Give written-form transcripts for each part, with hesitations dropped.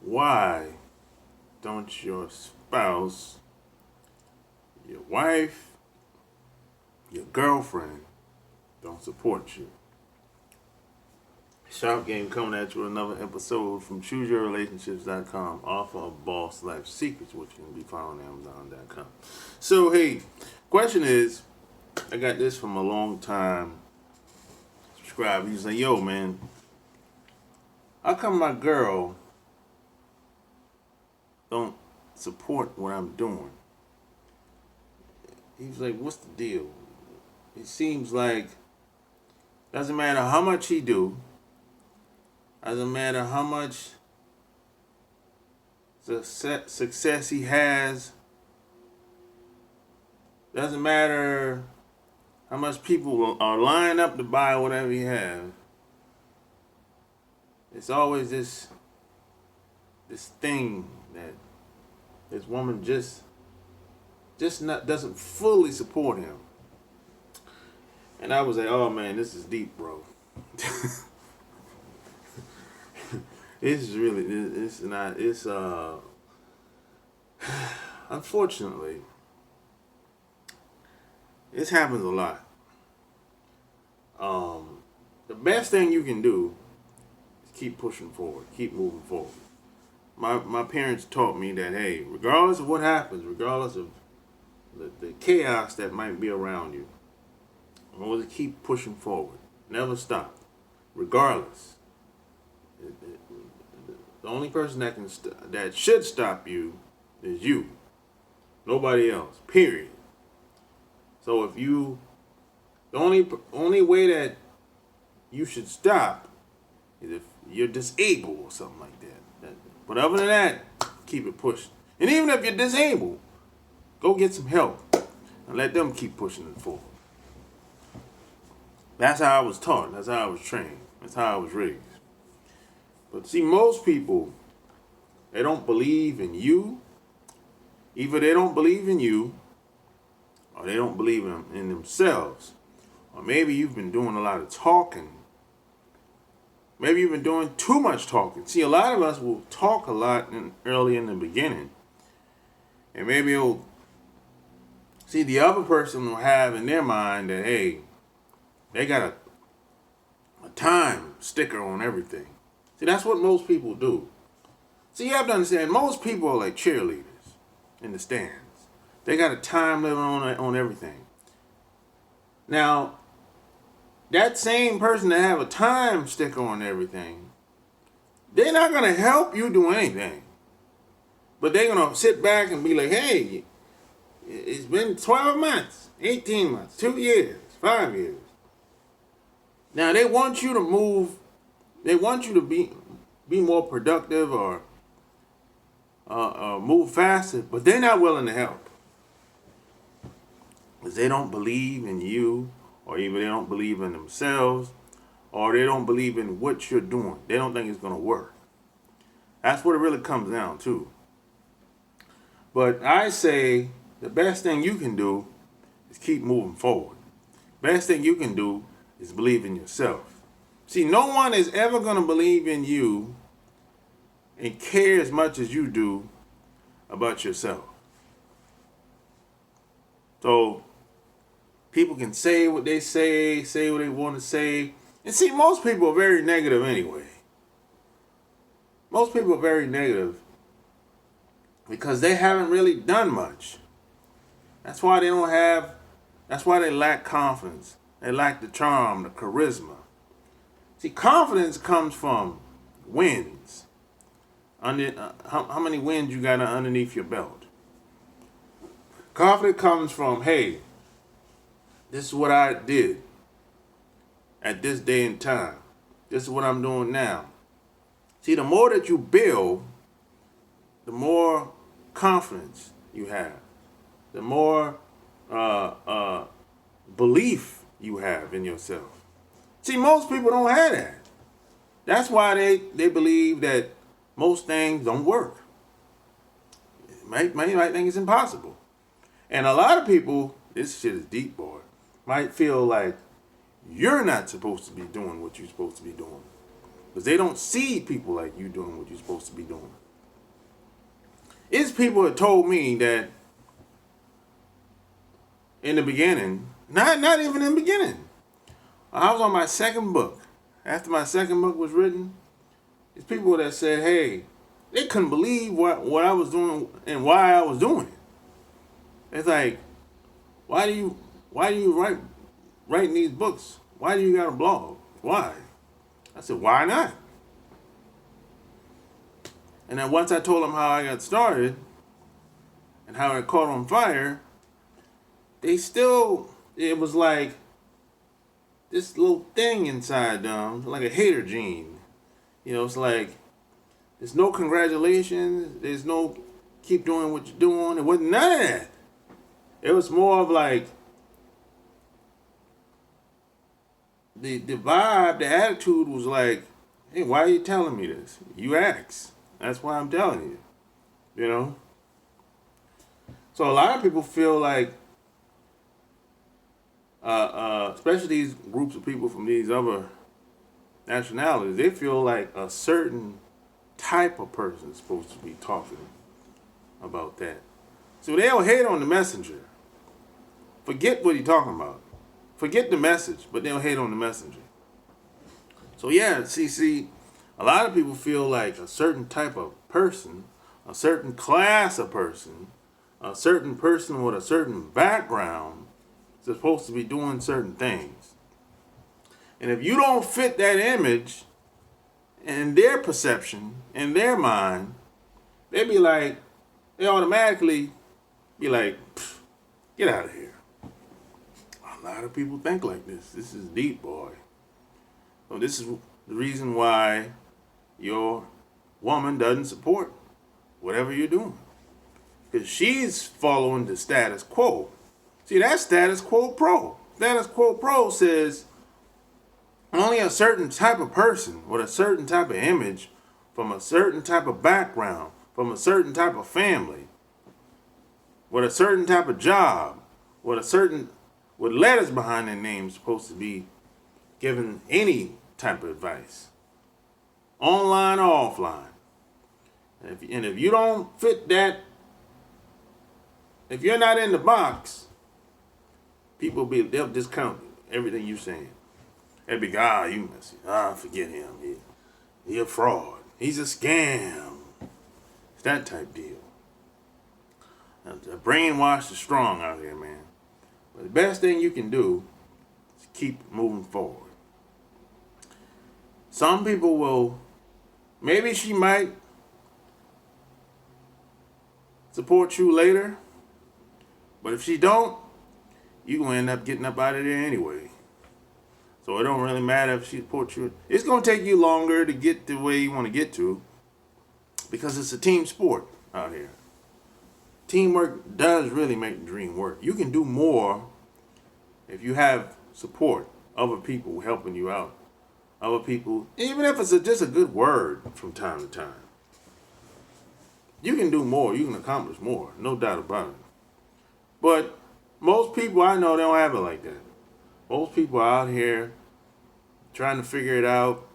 Why don't your spouse, your wife, your girlfriend don't support you? Sharp Game coming at you with another episode from ChooseYourRelationships.com, author of Boss Life Secrets, which can be found on Amazon.com. So, hey, question is, I got this from a long time subscriber. He's like, yo, man, how come my girl don't support what I'm doing? He's like, what's the deal? It seems like doesn't matter how much he do, doesn't matter how much success he has, doesn't matter how much people are lined up to buy whatever he has. It's always this thing that this woman just not doesn't fully support him. And I was like, oh man, this is deep, bro. It's unfortunately, this happens a lot. The best thing you can do is keep pushing forward, keep moving forward. My parents taught me that, hey, regardless of what happens, regardless of the chaos that might be around you, always keep pushing forward. Never stop, regardless. The only person that should stop you is you. Nobody else. Period. So if the only way that you should stop is if you're disabled or something like that. But other than that, keep it pushing. And even if you're disabled, go get some help and let them keep pushing it forward. That's how I was taught. That's how I was trained. That's how I was raised. But see, most people, they don't believe in you. Either they don't believe in you, or they don't believe in themselves. Or maybe you've been doing a lot of talking. Maybe you've been doing too much talking. See, a lot of us will talk a lot early in the beginning. And maybe the other person will have in their mind that, hey, they got a time sticker on everything. See, that's what most people do. See, you have to understand, most people are like cheerleaders in the stands. They got a time limit on everything. Now, that same person that have a time sticker on everything, they're not going to help you do anything. But they're going to sit back and be like, hey, it's been 12 months, 18 months, 2 years, 5 years. Now, they want you to move. They want you to be more productive or move faster, but they're not willing to help. Because they don't believe in you, or even they don't believe in themselves, or they don't believe in what you're doing. They don't think it's going to work. That's what it really comes down to. But I say the best thing you can do is keep moving forward. Best thing you can do is believe in yourself. See, no one is ever going to believe in you and care as much as you do about yourself. So, people can say what they say what they want to say. And see, most people are very negative anyway. Most people are very negative because they haven't really done much. That's why they lack confidence. They lack the charm, the charisma. See, confidence comes from wins. How many wins you got underneath your belt? Confidence comes from, hey, this is what I did at this day and time. This is what I'm doing now. See, the more that you build, the more confidence you have. The more belief you have in yourself. See, most people don't have that. That's why they believe that most things don't work. Might think it's impossible. And a lot of people, this shit is deep, boy, might feel like you're not supposed to be doing what you're supposed to be doing. Because they don't see people like you doing what you're supposed to be doing. It's people that told me that in the beginning, not even in the beginning. I was on my second book. After my second book was written, it's people that said, hey, they couldn't believe what I was doing and why I was doing it. It's like, why do you writing these books? Why do you got a blog? Why? I said, why not? And then once I told them how I got started and how it caught on fire, it was like this little thing inside them, like a hater gene. It's like, there's no congratulations, there's no keep doing what you're doing. It wasn't none of that. It was more of like, the vibe, the attitude was like, hey, why are you telling me this? You asked. That's why I'm telling you. So a lot of people feel like, especially these groups of people from these other nationalities, they feel like a certain type of person is supposed to be talking about that. So they'll hate on the messenger. Forget what he's talking about. Forget the message, but they'll hate on the messenger. So yeah, see, a lot of people feel like a certain type of person, a certain class of person, a certain person with a certain background is supposed to be doing certain things. And if you don't fit that image in their perception, in their mind, they automatically be like, get out of here. A lot of people think like this. This is deep, boy. So this is the reason why your woman doesn't support whatever you're doing. Because she's following the status quo. See, that's status quo pro. Status quo pro says only a certain type of person with a certain type of image, from a certain type of background, from a certain type of family, with a certain type of job, with letters behind their name, supposed to be given any type of advice, online or offline. And if you don't fit that, if you're not in the box, they'll discount everything you're saying. They'll be like, you messy. Forget him. He a fraud. He's a scam. It's that type deal. The brainwash is strong out here, man. But the best thing you can do is keep moving forward. Some people will, maybe she might support you later, but if she don't, you're going to end up getting up out of there anyway. So it don't really matter if she supports you. It's going to take you longer to get to where you want to get to, because it's a team sport out here. Teamwork does really make the dream work. You can do more if you have support, other people helping you out, other people, even if it's just a good word from time to time. You can do more. You can accomplish more. No doubt about it. But most people I know, they don't have it like that. Most people are out here trying to figure it out.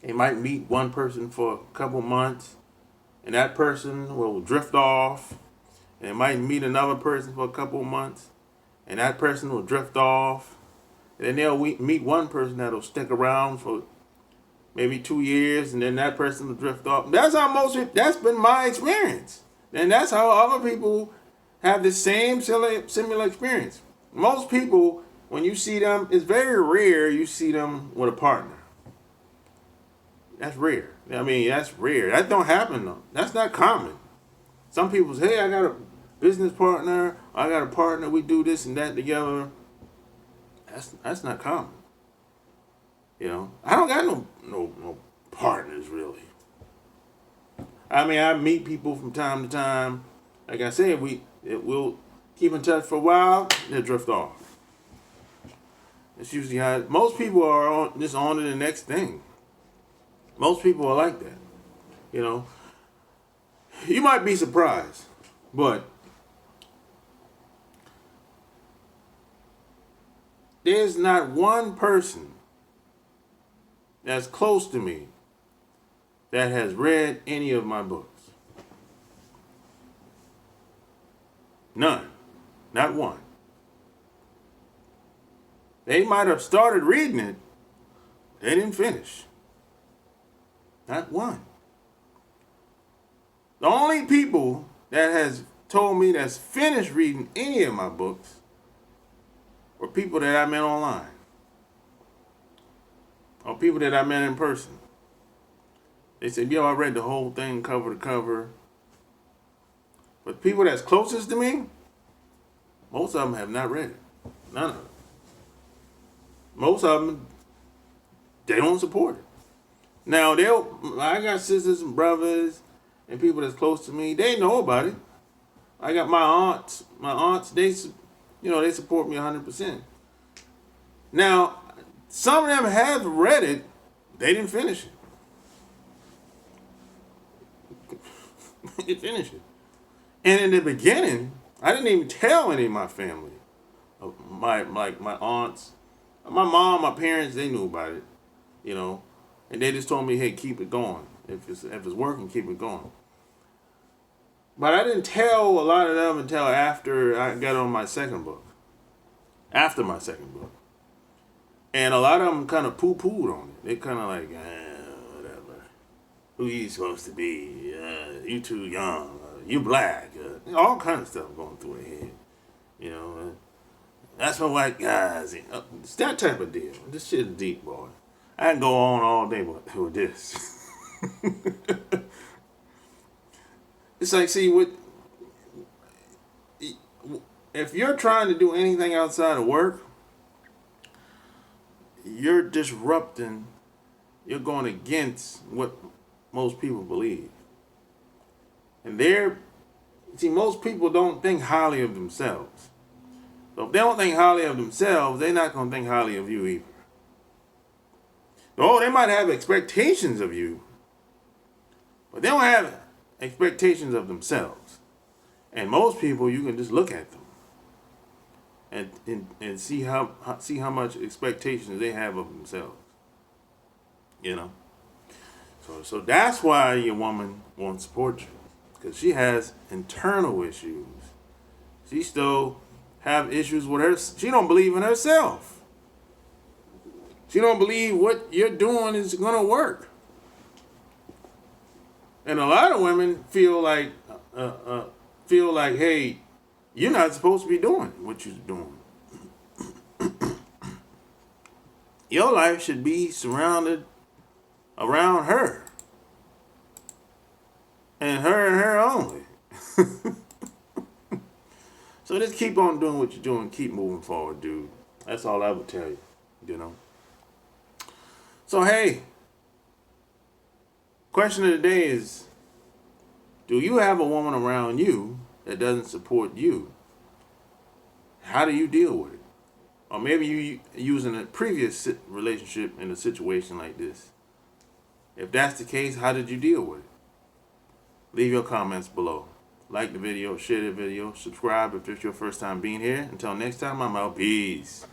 They might meet one person for a couple months, and that person will drift off. And they might meet another person for a couple months, and that person will drift off. And then they'll meet one person that'll stick around for maybe 2 years, and then that person will drift off. That's that's been my experience. And that's how other people have the same similar experience. Most people, when you see them, it's very rare you see them with a partner. That's rare. I mean, that's rare. That don't happen though. That's not common. Some people say, hey, I got a business partner, I got a partner, we do this and that together. That's not common. I don't got no partners really. I mean, I meet people from time to time. Like I said, we'll keep in touch for a while, they'll drift off. That's usually how most people are just on to the next thing. Most people are like that. You might be surprised, but there's not one person that's close to me that has read any of my books. None. Not one. They might have started reading it. They didn't finish. Not one. The only people that has told me that's finished reading any of my books were people that I met online. Or people that I met in person. They said, yo, I read the whole thing cover to cover. But people that's closest to me, most of them have not read it. None of them. Most of them, they don't support it. Now, I got sisters and brothers and people that's close to me. They know about it. I got my aunts. My aunts, they support me 100%. Now, some of them have read it. They didn't finish it. They didn't finish it. And in the beginning, I didn't even tell any of my family. My aunts, my mom, my parents, they knew about it, and they just told me, hey, keep it going. If it's working, keep it going. But I didn't tell a lot of them until after I got on my second book. After my second book. And a lot of them kind of poo-pooed on it. They kind of like, whatever. Who you supposed to be? You too young. You black. All kind of stuff going through their head. That's for white guys. It's that type of deal. This shit is deep, boy. I can go on all day with this. It's like, see, if you're trying to do anything outside of work, you're disrupting, you're going against what most people believe. And most people don't think highly of themselves. So if they don't think highly of themselves, they're not going to think highly of you either. Oh, they might have expectations of you, but they don't have expectations of themselves. And most people, you can just look at them and see how much expectations they have of themselves. So that's why your woman won't support you, because she has internal issues. She still have issues with her. She don't believe in herself. She don't believe what you're doing is gonna work. And a lot of women feel like, hey, you're not supposed to be doing what you're doing. Your life should be surrounded around her. And her only. So just keep on doing what you're doing. Keep moving forward, dude. That's all I would tell you, So, hey, question of the day is, do you have a woman around you that doesn't support you? How do you deal with it? Or maybe you using a previous relationship in a situation like this. If that's the case, how did you deal with it? Leave your comments below. Like the video, share the video, subscribe if it's your first time being here. Until next time, I'm out. Peace.